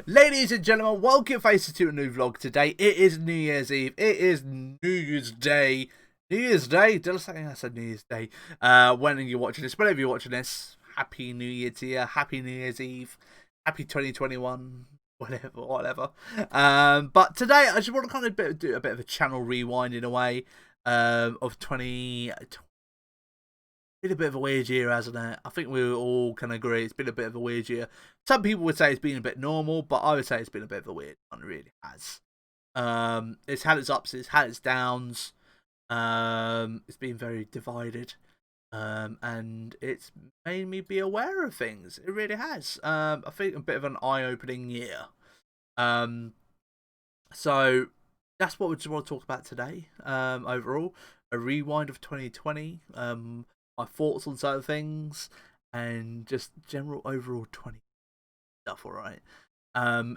Ladies and gentlemen, welcome faces to a new vlog today. It is New Year's Eve. It is New Year's Day. New Year's Day? Did I say I said New Year's Day? When are you watching this? Whenever you're watching this, Happy New Year to you. Happy New Year's Eve. Happy 2021. Whatever. But today I just want to kind of do a bit of a channel rewind in a way of 20. Been a bit of a weird year, hasn't it? I think we all can agree it's been a bit of a weird year. Some people would say it's been a bit normal, but I would say it's been a bit of a weird one. It really has. It's had its ups, it's had its downs. It's been very divided, and it's made me be aware of things. It really has. I think a bit of an eye-opening year. So that's what we just want to talk about today. Overall, a rewind of 2020. My thoughts on certain things, and just general overall 20 stuff. All right.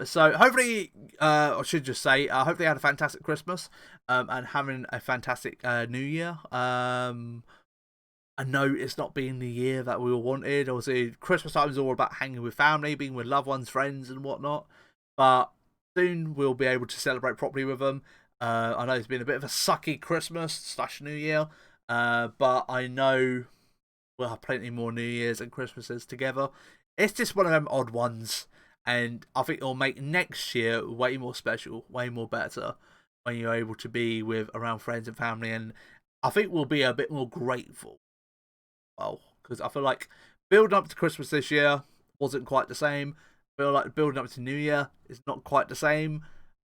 So hopefully, I should just say, hopefully I had a fantastic Christmas, and having a fantastic New Year. I know it's not been the year that we all wanted. Obviously, Christmas time is all about hanging with family, being with loved ones, friends, and whatnot. But soon we'll be able to celebrate properly with them. I know it's been a bit of a sucky Christmas / New Year. But I know we'll have plenty more New Year's and Christmases together. It's just one of them odd ones, and I think it'll make next year way more special, way more better when you're able to be with around friends and family, and I think we'll be a bit more grateful. Well, because I feel like building up to Christmas this year wasn't quite the same. I feel like building up to New Year is not quite the same.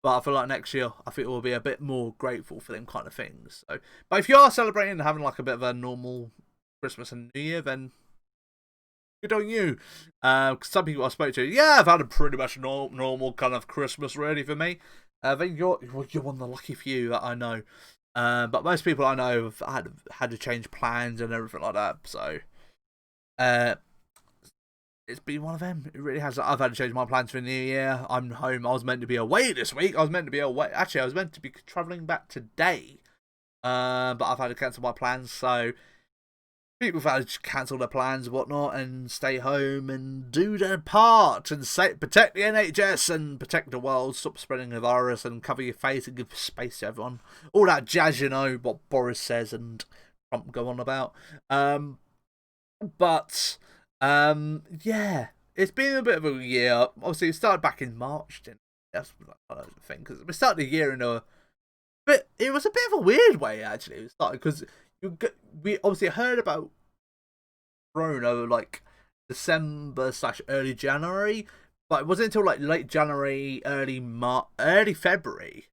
But I feel like next year, I think we'll be a bit more grateful for them kind of things. So, but if you are celebrating and having like a bit of a normal Christmas and New Year, then good on you. Because some people I spoke to, yeah, I've had a pretty much normal kind of Christmas really for me. Then you're one of the lucky few that I know. But most people I know have had to change plans and everything like that. So, it's been one of them. It really has. I've had to change my plans for the New Year. I'm home. I was meant to be away this week. Actually, I was meant to be travelling back today. But I've had to cancel my plans. So people have had to cancel their plans and whatnot and stay home and do their part and protect the NHS and protect the world, stop spreading the virus and cover your face and give space to everyone. All that jazz, you know, what Boris says and Trump go on about. Yeah, it's been a bit of a year. Obviously, it started back in March, didn't it? That's the thing, because we started the year in a bit. It was a bit of a weird way, actually. It started because we obviously heard about Corona like December / early January, but it wasn't until like late January, early February.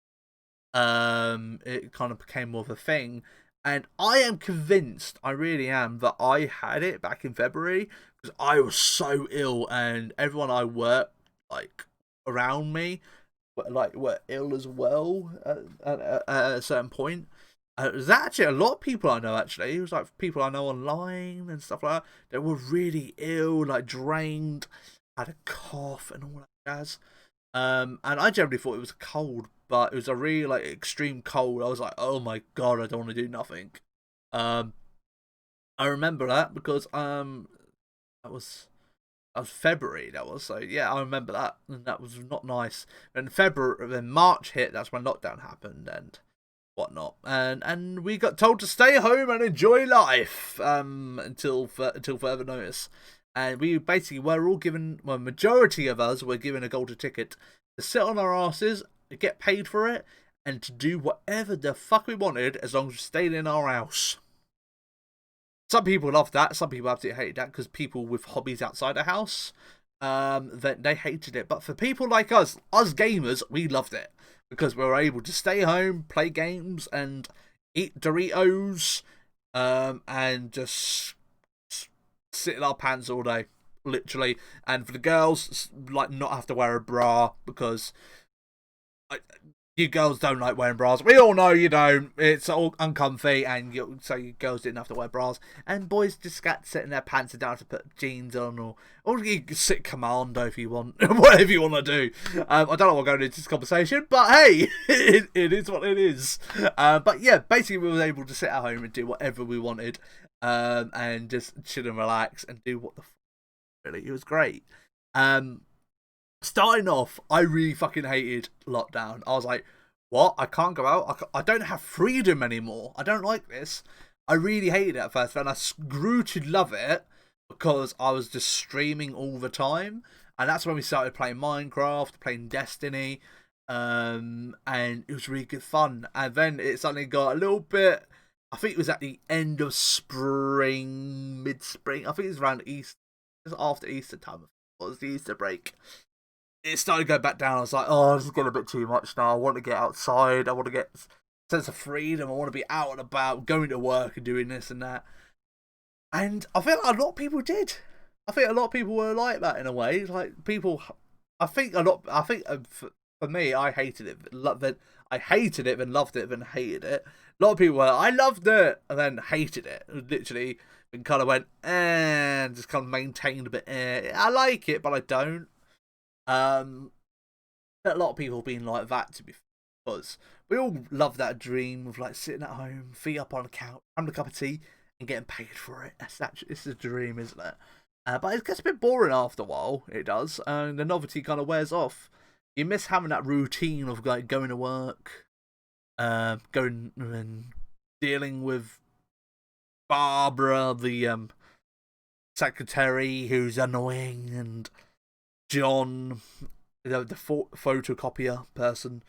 It kind of became more of a thing. And I am convinced, I really am, that I had it back in February because I was so ill, and everyone I worked like around me were ill as well at a certain point. There's actually a lot of people I know. Actually, it was like people I know online and stuff like that. They were really ill, like drained, had a cough and all that jazz. And I generally thought it was a cold, but it was a really like extreme cold. I was like, oh my god, I don't want to do nothing. Um, I remember that because that was February. That was so yeah, I remember that, and that was not nice. Then March hit. That's when lockdown happened and whatnot, and we got told to stay home and enjoy life until further notice. And we basically were all given, well, majority of us were given a golden ticket to sit on our asses, get paid for it, and to do whatever the fuck we wanted as long as we stayed in our house. Some people loved that. Some people absolutely hated that because people with hobbies outside the house, that they hated it. But for people like us gamers, we loved it because we were able to stay home, play games, and eat Doritos, and just sit in our pants all day, literally. And for the girls, like, not have to wear a bra because you girls don't like wearing bras. We all know you don't. It's all uncomfy, and so you girls didn't have to wear bras. And boys just got to sit in their pants and don't have to put jeans on, or you can sit commando if you want, whatever you want to do. I don't know what going into this conversation, but hey, it is what it is. But yeah, basically we were able to sit at home and do whatever we wanted, and just chill and relax and do what the really. It was great. Starting off, I really fucking hated lockdown. I was like, what? I can't go out. I don't have freedom anymore. I don't like this. I really hated it at first, and I grew to love it because I was just streaming all the time. And that's when we started playing Minecraft, playing Destiny, and it was really good fun. And then it suddenly got a little bit. I think it was at the end of spring, mid-spring. I think it was around Easter. It was after Easter time. It was the Easter break. It started to go back down. I was like, oh, this is getting a bit too much now. I want to get outside. I want to get a sense of freedom. I want to be out and about, going to work and doing this and that. And I feel like a lot of people did. I think a lot of people were like that in a way. Like people, I think for me, I hated it. I hated it, then loved it, then hated it. A lot of people were, I loved it, and then hated it. Literally, and kind of went, and just kind of maintained a bit. I like it, but I don't. A lot of people being like that, to be fair, because we all love that dream of like sitting at home, feet up on a couch, having a cup of tea, and getting paid for it. It's a dream, isn't it? But it gets a bit boring after a while. It does, and the novelty kind of wears off. You miss having that routine of like going to work, going and dealing with Barbara, the secretary, who's annoying, and John, the photocopier person,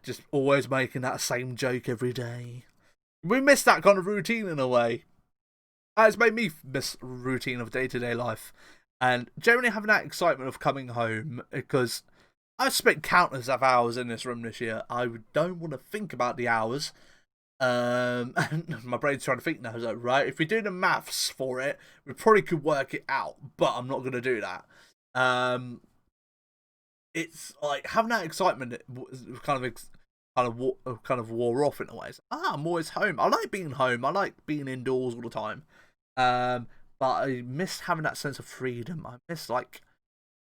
just always making that same joke every day. We miss that kind of routine in a way. It's made me miss routine of day-to-day life, and generally having that excitement of coming home, because I've spent countless of hours in this room this year. I don't want to think about the hours. And my brain's trying to think now. Like, right, if we do the maths for it, we probably could work it out, but I'm not going to do that. It's like having that excitement kind of wore off in a way. I'm always home. I like being home. I like being indoors all the time. But I miss having that sense of freedom. I miss like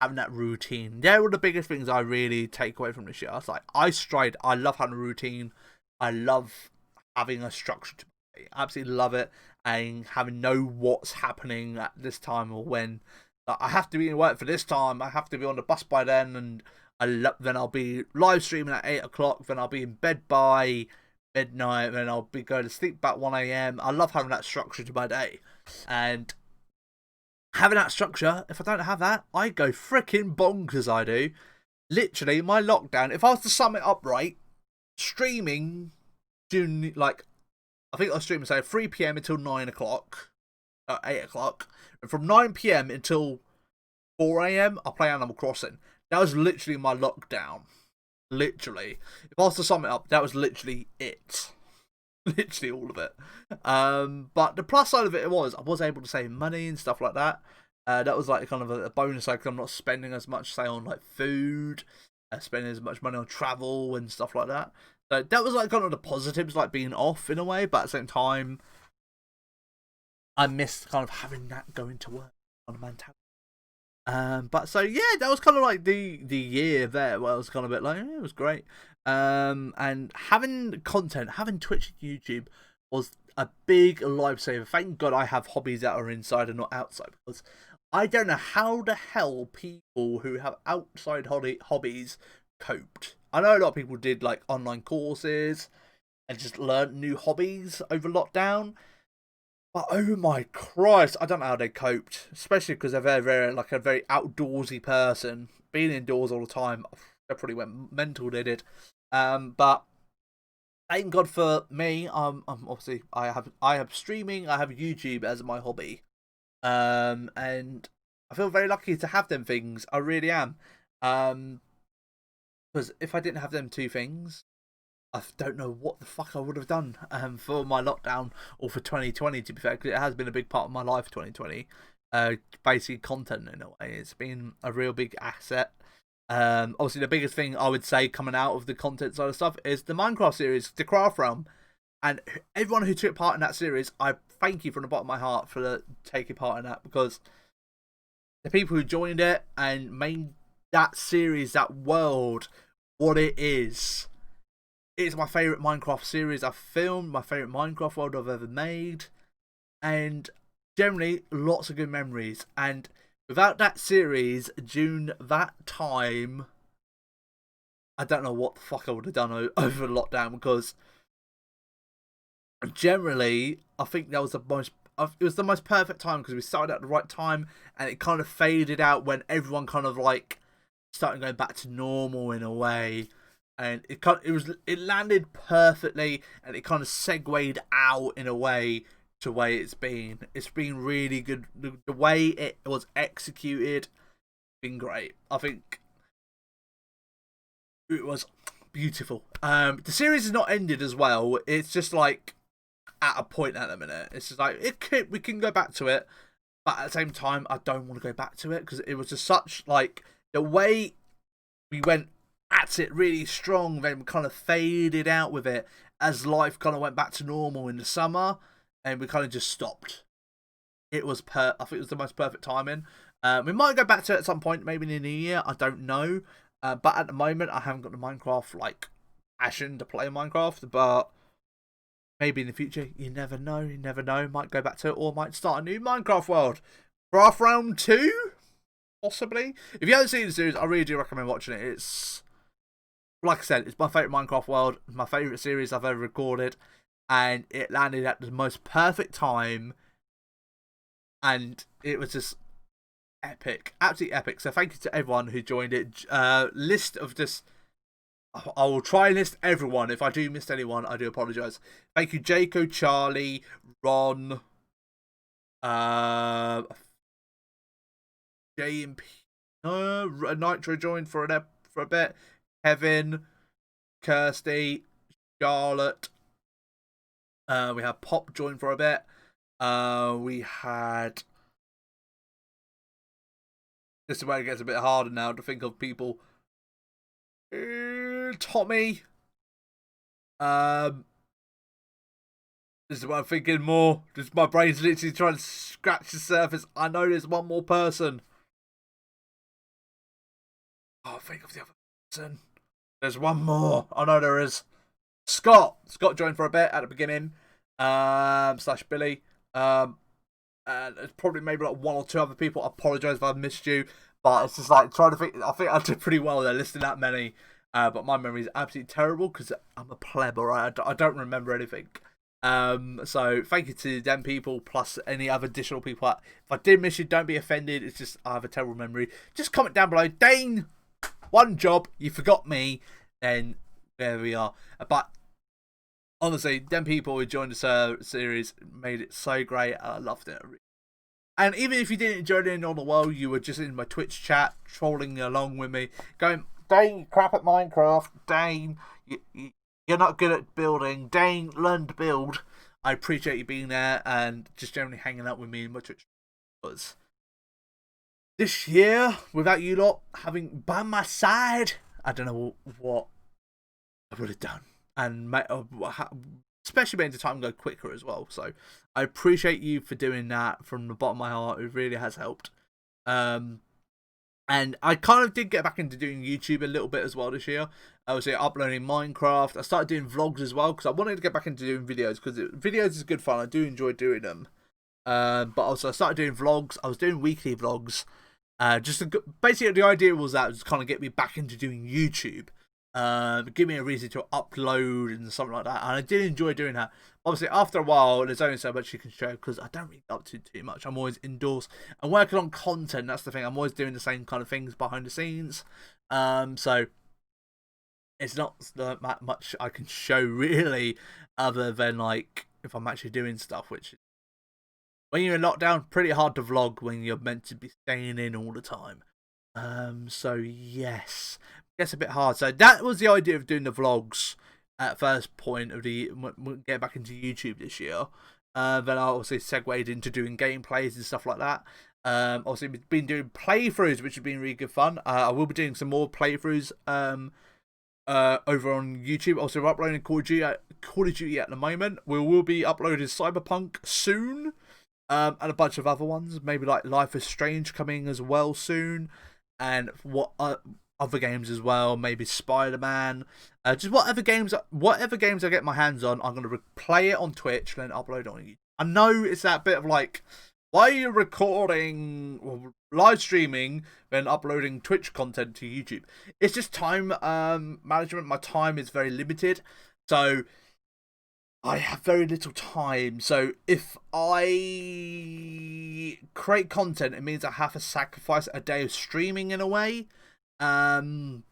having that routine. They're one of the biggest things I really take away from this year. It's like I love having a routine. I love having a structure to my day. I absolutely love it, and having know what's happening at this time or when. Like, I have to be in work for this time. I have to be on the bus by then, and then I'll be live streaming at 8 o'clock. Then I'll be in bed by midnight. Then I'll be going to sleep about 1 a.m. I love having that structure to my day, and having that structure. If I don't have that, I go freaking bonkers. I do. Literally, my lockdown. If I was to sum it up right, streaming, June, like I think I was streaming say 3 p.m. until 9 o'clock, 8 o'clock. And from 9 p.m. until 4 a.m. I play Animal Crossing. That was literally my lockdown. Literally. If I was to sum it up, that was literally it. Literally all of it. But the plus side of it was I was able to save money and stuff like that. That was like kind of a bonus. Like I'm not spending as much, say, on like food, spending as much money on travel and stuff like that. So that was like kind of the positives, like being off in a way. But at the same time, I missed kind of having that going to work on a mentality. But so yeah, that was kind of like the year there where I was kind of a bit like, it was great. And having content, having Twitch and YouTube was a big lifesaver. Thank God I have hobbies that are inside and not outside, because I don't know how the hell people who have outside hobbies coped. I know a lot of people did like online courses and just learned new hobbies over lockdown. But oh my Christ, I don't know how they coped, especially because they're very like a very outdoorsy person. Being indoors all the time, they probably went mental. They did, but thank God for me. I'm obviously I have streaming, I have YouTube as my hobby, and I feel very lucky to have them things. I really am, because if I didn't have them two things, I don't know what the fuck I would have done for my lockdown or for 2020, to be fair, because it has been a big part of my life, 2020. Basically, content in a way. It's been a real big asset. Obviously, the biggest thing I would say coming out of the content side of stuff is the Minecraft series, the Craft Realm. And everyone who took part in that series, I thank you from the bottom of my heart for taking part in that, because the people who joined it and made that series, that world, what it is. It's my favourite Minecraft series I've filmed, my favourite Minecraft world I've ever made, and generally lots of good memories. And Without that series, June, that time, I don't know what the fuck I would have done over lockdown, because generally, I think that was it was the most perfect time, because we started at the right time, and it kind of faded out when everyone kind of like started going back to normal in a way, and it landed perfectly, and it kind of segued out in a way to way it's been. It's been really good. The way it was executed, been great. I think it was beautiful. The series is not ended as well. It's just like at a point at the minute. It's just like we can go back to it, but at the same time, I don't want to go back to it, because it was just such like the way we went at it really strong, then kind of faded out with it as life kind of went back to normal in the summer, and we kind of just stopped. It was I think it was the most perfect timing. We might go back to it at some point, maybe in the new year. I don't know. But at the moment, I haven't got the Minecraft like passion to play Minecraft. But maybe in the future, you never know. You never know. Might go back to it, or might start a new Minecraft world. Craft Round 2, possibly. If you haven't seen the series, I really do recommend watching it. It's, like I said, it's my favourite Minecraft world. My favourite series I've ever recorded, and it landed at the most perfect time, and it was just epic, absolutely epic. So thank you to everyone who joined it. List of just, I will try and list everyone. If I do miss anyone, I do apologise. Thank you, Jaco, Charlie, Ron, J and P, Nitro joined for a bit. Kevin, Kirsty, Charlotte. We had Pop join for a bit. We had. This is where it gets a bit harder now to think of people. Tommy. This is what I'm thinking more. Just my brain's literally trying to scratch the surface. I know there's one more person. Oh, think of the other person. There's one more. I know there is. Scott. Scott joined for a bit at the beginning. Slash Billy. And it's probably maybe like one or two other people. I apologise if I've missed you, but it's just like trying to think. I think I did pretty well there listing that many, but my memory is absolutely terrible because I'm a pleb, alright. I don't remember anything. So thank you to them people plus any other additional people. If I did miss you, don't be offended. It's just I have a terrible memory. Just comment down below, Dane. One job, you forgot me. Then there we are. But honestly, them people who joined the series made it so great. I loved it. And even if you didn't join in on the world, you were just in my Twitch chat, trolling along with me, going, Dane, crap at Minecraft. Dane, you're not good at building. Dane, learn to build. I appreciate you being there and just generally hanging out with me in my Twitch. Because this year, without you lot having by my side, I don't know what I would have done. And especially making the time go quicker as well. So I appreciate you for doing that from the bottom of my heart. It really has helped. And I kind of did get back into doing YouTube a little bit as well this year. I was uploading Minecraft. I started doing vlogs as well because I wanted to get back into doing videos because videos is good fun. I do enjoy doing them. But also I started doing vlogs. I was doing weekly vlogs. Basically the idea was that was kind of get me back into doing YouTube. Give me a reason to upload and something like that, and I did enjoy doing that. Obviously, after a while, there's only so much you can show because I don't really get up to too much. I'm always indoors and working on content. That's the thing. I'm always doing the same kind of things behind the scenes. So it's not that much I can show really, other than like if I'm actually doing stuff. Which when you're in lockdown, pretty hard to vlog when you're meant to be staying in all the time. So yes. Gets a bit hard. So that was the idea of doing the vlogs at first point of the get back into YouTube this year. Then I obviously segued into doing gameplays and stuff like that. Obviously been doing playthroughs, which have been really good fun. I will be doing some more playthroughs over on YouTube. Also, we're uploading Call of Duty at the moment. We will be uploading Cyberpunk soon, and a bunch of other ones. Maybe like Life is Strange coming as well soon, and what other games as well, maybe Spider-Man, just whatever games I get my hands on, I'm going to play it on Twitch and then upload it on YouTube. I know it's that bit of like, Why are you recording or live streaming then uploading Twitch content to YouTube? It's just time management. My time is very limited, so I have very little time. So if I create content, it means I have to sacrifice a day of streaming in a way. Um,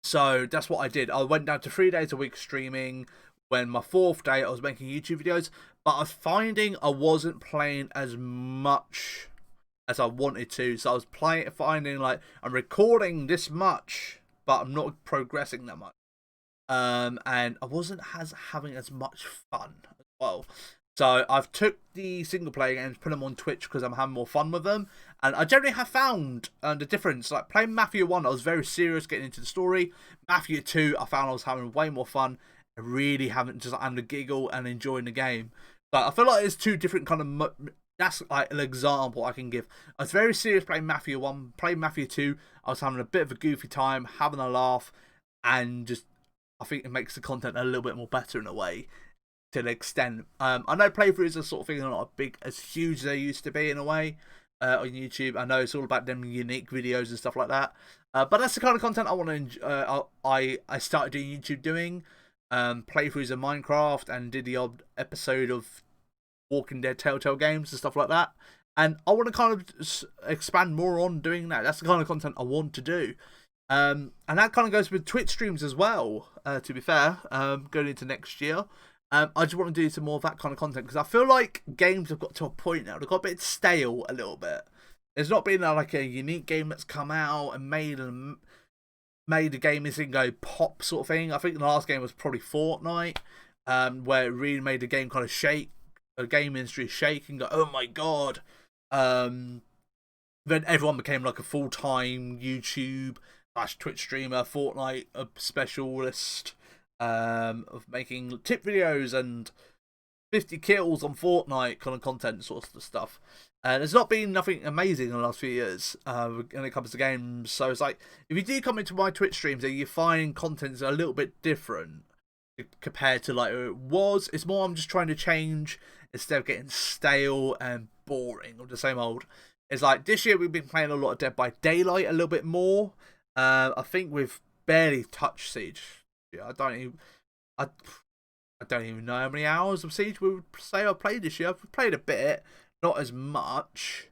so that's what I did. I went down to 3 days a week streaming. When my fourth day, I was making YouTube videos, but I was finding I wasn't playing as much as I wanted to. So I was finding like I'm recording this much, but I'm not progressing that much. And I wasn't having as much fun as well. So I've took the single player games, put them on Twitch because I'm having more fun with them, and I generally have found the difference. Like playing Mafia 1, I was very serious getting into the story. Mafia 2, I found I was having way more fun. I really haven't just having a giggle and enjoying the game. So I feel like there's two different kind of. That's like an example I can give. I was very serious playing Mafia 1, playing Mafia 2. I was having a bit of a goofy time, having a laugh, and just I think it makes the content a little bit more better in a way to an extent. I know playthroughs are sort of thing are not as huge as they used to be in a way on YouTube. I know it's all about them unique videos and stuff like that. But that's the kind of content I want to. I started doing YouTube doing playthroughs of Minecraft and did the odd episode of Walking Dead Telltale games and stuff like that. And I want to kind of expand more on doing that. That's the kind of content I want to do. And that kind of goes with Twitch streams as well, to be fair, going into next year. I just want to do some more of that kind of content because I feel like games have got to a point now. They've got a bit stale a little bit. There's not been like a unique game that's come out and made the game is go pop sort of thing. I think the last game was probably Fortnite, where it really made the game kind of shake, the game industry shake and go, oh my god. Then everyone became like a full-time YouTube / Twitch streamer, Fortnite a specialist, of making tip videos and 50 kills on Fortnite kind of content sort of stuff. And there's not been nothing amazing in the last few years when it comes to games. So it's like, if you do come into my Twitch streams, you find content's a little bit different compared to like it was. It's more I'm just trying to change instead of getting stale and boring or the same old. It's like this year we've been playing a lot of Dead by Daylight a little bit more. I think we've barely touched Siege. Yeah, I don't even know how many hours of Siege we would say I've played this year. I've played a bit, not as much,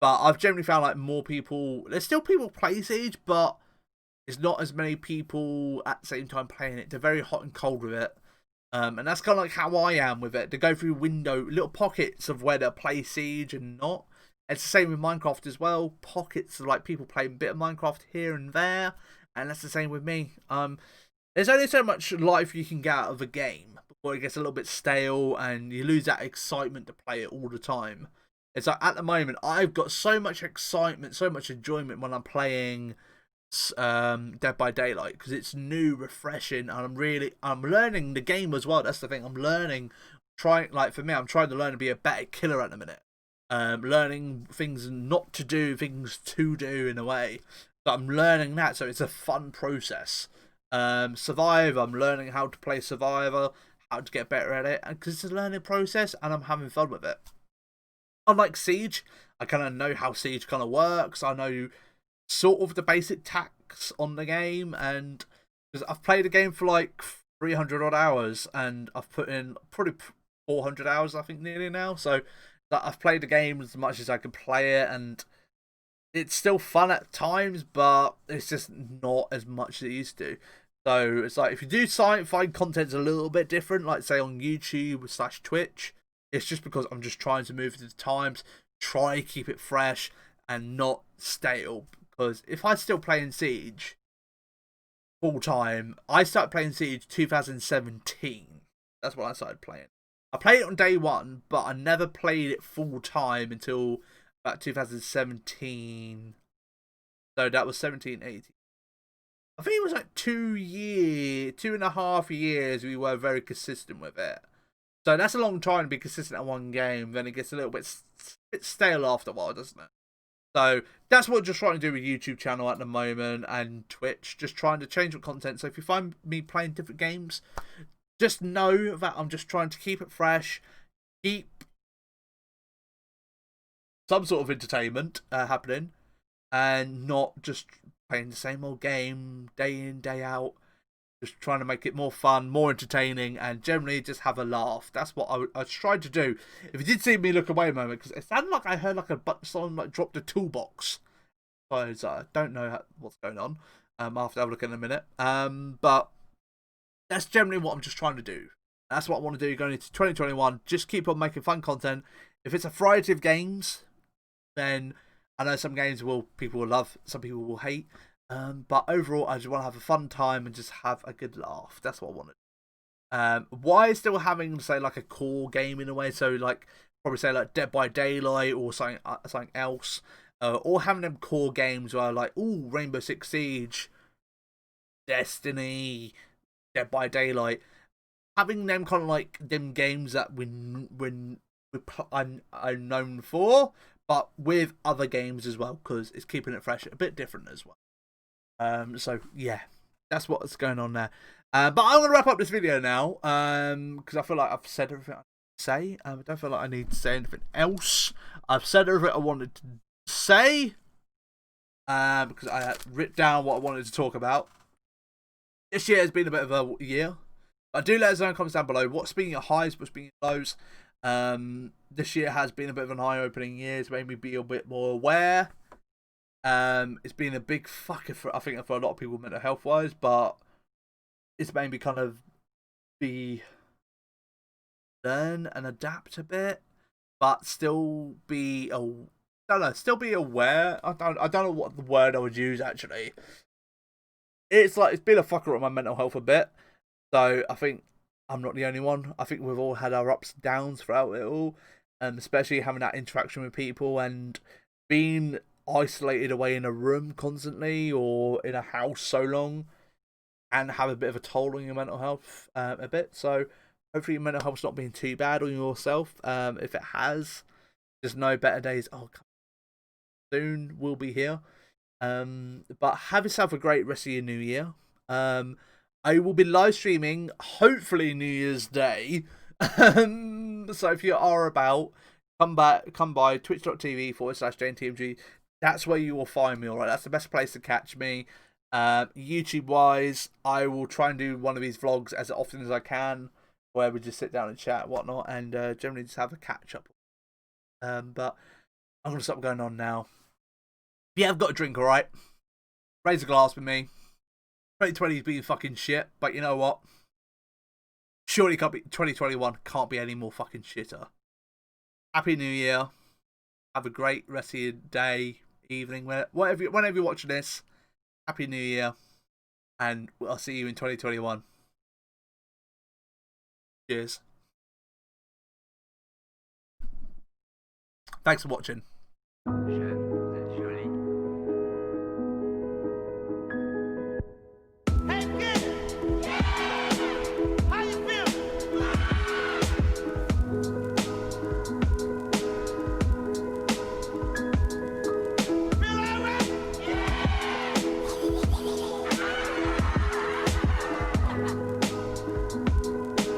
but I've generally found like more people. There's still people play Siege, but there's not as many people at the same time playing it. They're very hot and cold with it. And that's kind of like how I am with it. They go through little pockets of where they'll play Siege and not. It's the same with Minecraft as well. Pockets of like people playing a bit of Minecraft here and there, and that's the same with me. There's only so much life you can get out of a game before it gets a little bit stale and you lose that excitement to play it all the time. It's like at the moment I've got so much excitement, so much enjoyment when I'm playing Dead by Daylight because it's new, refreshing, and I'm learning the game as well. That's the thing. I'm learning, for me, I'm trying to learn to be a better killer at the minute. Learning things not to do, things to do in a way. So I'm learning that, so it's a fun process. Survivor, I'm learning how to play Survivor, how to get better at it, because it's a learning process, and I'm having fun with it. Unlike Siege, I kind of know how Siege kind of works. I know sort of the basic tactics on the game, and because I've played the game for like 300 odd hours, and I've put in probably 400 hours, I think, nearly now. So that I've played the game as much as I can play it, and it's still fun at times, but it's just not as much as it used to. So it's like if you do find content's a little bit different, like say on YouTube / Twitch, it's just because I'm just trying to move with the times, try keep it fresh and not stale. Because if I'm still playing Siege full time, I started playing Siege 2017. That's when I started playing. I played it on day one, but I never played it full time until about 2017. So that was 17, 18. I think it was like 2.5 years we were very consistent with it. So that's a long time to be consistent at one game. Then it gets a little bit stale after a while, doesn't it? So that's what I'm just trying to do with YouTube channel at the moment and Twitch. Just trying to change the content. So if you find me playing different games, just know that I'm just trying to keep it fresh, keep some sort of entertainment happening, and not just playing the same old game day in, day out. Just trying to make it more fun, more entertaining, and generally just have a laugh. That's what I tried to do. If you did see me look away a moment, because it sounded like I heard like someone like dropped a toolbox. So I don't know what's going on. I'll have to have a look in a minute. But that's generally what I'm just trying to do. That's what I want to do going into 2021. Just keep on making fun content. If it's a variety of games, then I know some games people will love, some people will hate. But overall, I just want to have a fun time and just have a good laugh. That's what I want to do. Why still having, say, like a core game in a way? So, like, probably say like Dead by Daylight or something else. Or having them core games where like, ooh, Rainbow Six Siege, Destiny, Dead by Daylight. Having them kind of like them games that I'm known for, but with other games as well, because it's keeping it fresh, a bit different as well. So yeah, that's what's going on there. But I'm gonna wrap up this video now, because I feel like I've said everything I need to say. I don't feel like I need to say anything else. I've said everything I wanted to say, because I had written down what I wanted to talk about. This year has been a bit of a year. Do let us know in the comments down below what's been your highs, what's been your lows. This year has been a bit of an eye-opening year. It's made me be a bit more aware. It's been a big fucker for, I think, for a lot of people mental health wise, but it's made me kind of learn and adapt a bit, but still be still be aware. I don't know what the word I would use actually. It's been a fucker on my mental health a bit. So I think I'm not the only one. I think we've all had our ups and downs throughout it all, especially having that interaction with people and being isolated away in a room constantly or in a house so long, and have a bit of a toll on your mental health a bit. So hopefully your mental health's not being too bad on yourself. If it has, just know better days soon will be here. But have yourself a great rest of your new year. I will be live streaming, hopefully New Year's Day. So if you are about, come by twitch.tv/DaneTMG. That's where you will find me, alright? That's the best place to catch me. YouTube wise, I will try and do one of these vlogs as often as I can, where we just sit down and chat and whatnot, and generally just have a catch up. But I'm going to stop going on now. If you have got a drink, alright? Raise a glass with me. 2020's been fucking shit, but you know what? Surely 2021 can't be any more fucking shitter. Happy New Year. Have a great rest of your day, evening, whenever you're watching this. Happy New Year. And I'll see you in 2021. Cheers. Thanks for watching.